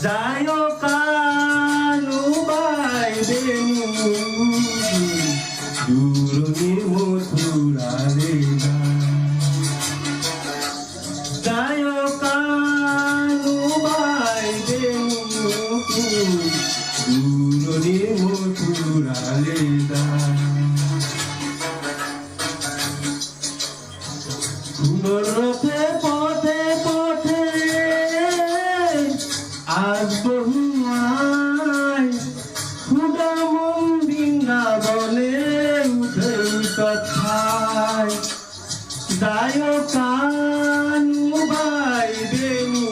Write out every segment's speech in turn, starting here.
যায় কানু বাই বেনু দূরনির মথুরারে যায় কানু বাই বেনু দূরনির মথুরারে রথে পথে পথে আসবো খুদা মন বৃন্দাবনে উঠে কথায় যায় কানু বাই বেনু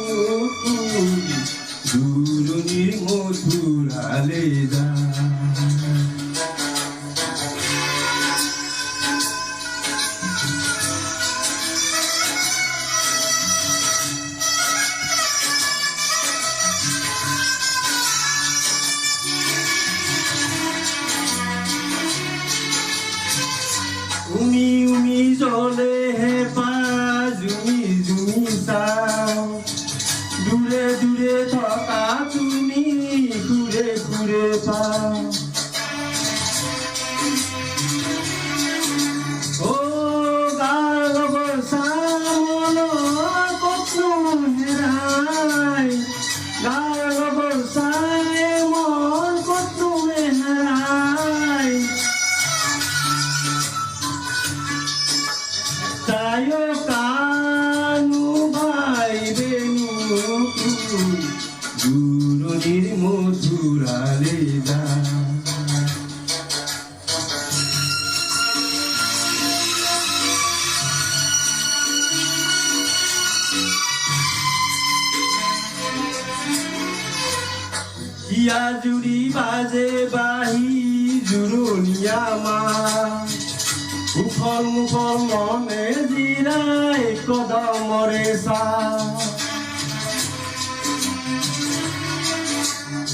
দূরনির মথুরালে যা উমি উমি জলে হে পা জুমি জুমি চাও দূরে দূরে থকা তুমি ঘুরে ঘুরে পাও ও গাল বসামন কত হেরাই গাল বসায় মন কত হেরাই যায় কানু ভাই বেনু দূরনির মথুরালে যা হিয়া জুড়ি বাজে বাহি জুরুনিয়া মা উখল মুখল মনে জিরাই কদমরে সা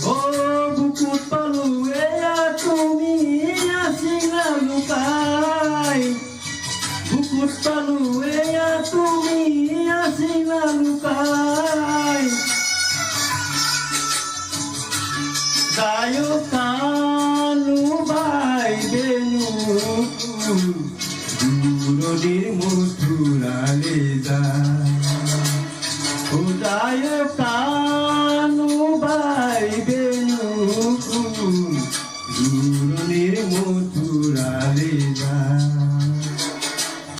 ও বুকুত পালু এয়া তুমি আসিলা লুকাই বুকুত পালু এয়া তুমি আসিলা লুকাই যায় কানু বাই বেনু দূরনির মথুরালে যা ও যায় কানু বাই বেনু দূরনির মথুরালে যা।